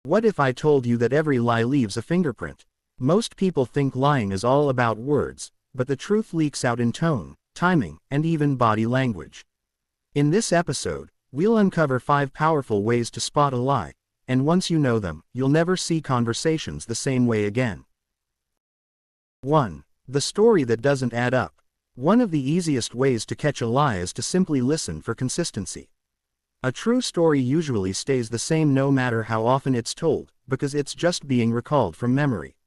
What if I told you that every lie leaves a fingerprint? Most people think lying is all about words, but the truth leaks out in tone, timing, and even body language. In this episode, we'll uncover 5 powerful ways to spot a lie, and once you know them, you'll never see conversations the same way again. 1. The story that doesn't add up. One of the easiest ways to catch a lie is to simply listen for consistency. A true story usually stays the same no matter how often it's told, because it's just being recalled from memory.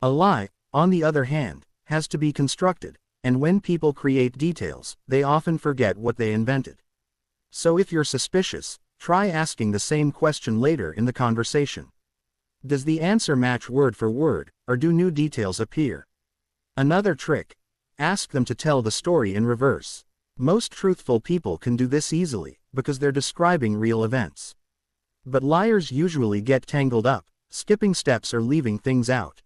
A lie, on the other hand, has to be constructed, and when people create details, they often forget what they invented. So if you're suspicious, try asking the same question later in the conversation. Does the answer match word for word, or do new details appear? Another trick: ask them to tell the story in reverse. Most truthful people can do this easily, because they're describing real events. But liars usually get tangled up, skipping steps or leaving things out.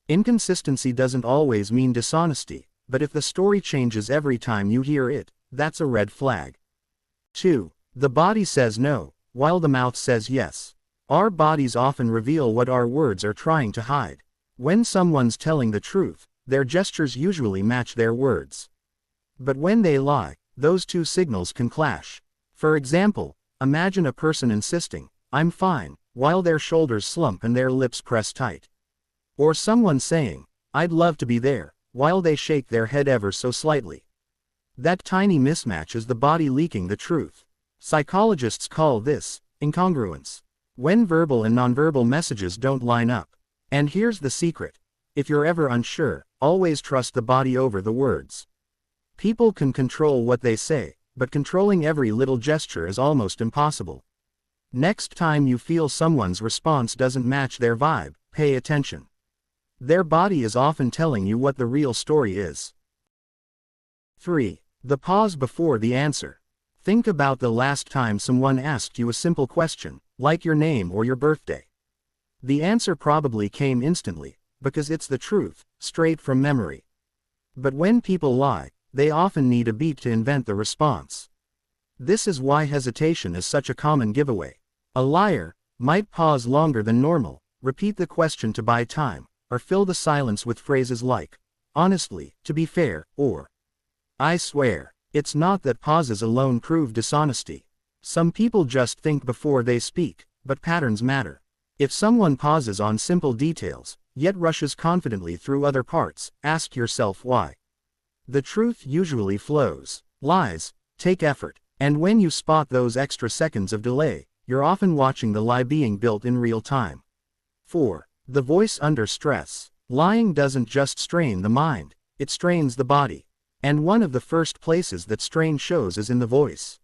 Inconsistency doesn't always mean dishonesty, but if the story changes every time you hear it, that's a red flag. 2. The body says no, while the mouth says yes. Our bodies often reveal what our words are trying to hide. When someone's telling the truth, their gestures usually match their words. But when they lie, those two signals can clash. For example, imagine a person insisting, "I'm fine," while their shoulders slump and their lips press tight. Or someone saying, "I'd love to be there," while they shake their head ever so slightly. That tiny mismatch is the body leaking the truth. Psychologists call this incongruence, when verbal and nonverbal messages don't line up. And here's the secret: if you're ever unsure, always trust the body over the words. People can control what they say, but controlling every little gesture is almost impossible. Next time you feel someone's response doesn't match their vibe, pay attention. Their body is often telling you what the real story is. 3. The pause before the answer. Think about the last time someone asked you a simple question, like your name or your birthday. The answer probably came instantly, because it's the truth, straight from memory. But when people lie, they often need a beat to invent the response. This is why hesitation is such a common giveaway. A liar might pause longer than normal, repeat the question to buy time, or fill the silence with phrases like, "honestly, to be fair," or "I swear." It's not that pauses alone prove dishonesty. Some people just think before they speak, but patterns matter. If someone pauses on simple details, yet rushes confidently through other parts, ask yourself why. The truth usually flows. Lies take effort, and when you spot those extra seconds of delay, you're often watching the lie being built in real time. 4. The voice under stress. Lying doesn't just strain the mind, it strains the body. And one of the first places that strain shows is in the voice.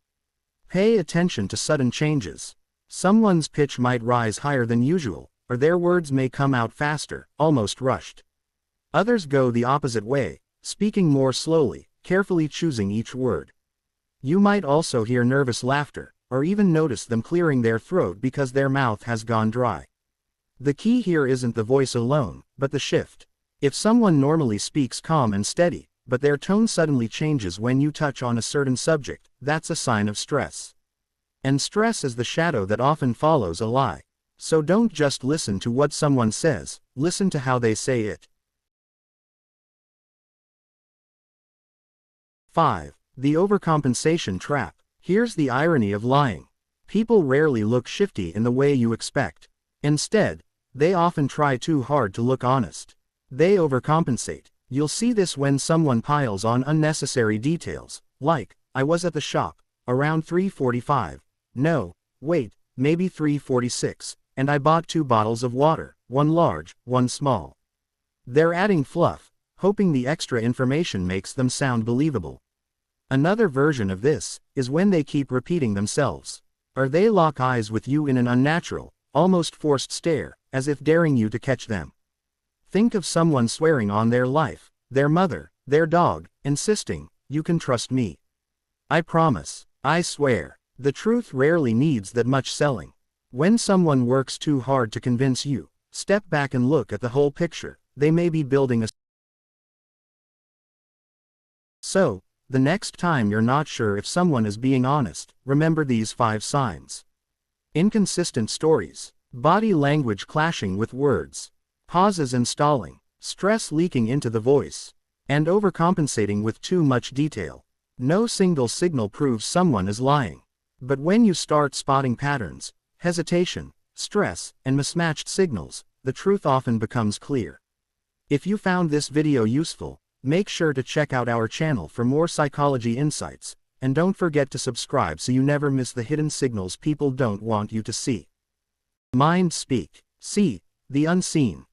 Pay attention to sudden changes. Someone's pitch might rise higher than usual, or their words may come out faster, almost rushed. Others go the opposite way, speaking more slowly, carefully choosing each word. You might also hear nervous laughter, or even notice them clearing their throat because their mouth has gone dry. The key here isn't the voice alone, but the shift. If someone normally speaks calm and steady, but their tone suddenly changes when you touch on a certain subject, that's a sign of stress. And stress is the shadow that often follows a lie. So don't just listen to what someone says, listen to how they say it. 5. The overcompensation trap. Here's the irony of lying. People rarely look shifty in the way you expect. Instead, they often try too hard to look honest. They overcompensate. You'll see this when someone piles on unnecessary details, like, "I was at the shop around 3:45. No, wait, maybe 3:46, and I bought 2 bottles of water, one large, one small." They're adding fluff, hoping the extra information makes them sound believable. Another version of this is when they keep repeating themselves, or they lock eyes with you in an unnatural, almost forced stare, as if daring you to catch them. Think of someone swearing on their life, their mother, their dog, insisting, "You can trust me. I promise. I swear." The truth rarely needs that much selling. When someone works too hard to convince you, step back and look at the whole picture. They may be building a. So, the next time you're not sure if someone is being honest, remember these 5 signs. Inconsistent stories. Body language clashing with words. Pauses and stalling. Stress leaking into the voice. And overcompensating with too much detail. No single signal proves someone is lying. But when you start spotting patterns, hesitation, stress, and mismatched signals, the truth often becomes clear. If you found this video useful, make sure to check out our channel for more psychology insights, and don't forget to subscribe so you never miss the hidden signals people don't want you to see. Mind speak. See the unseen.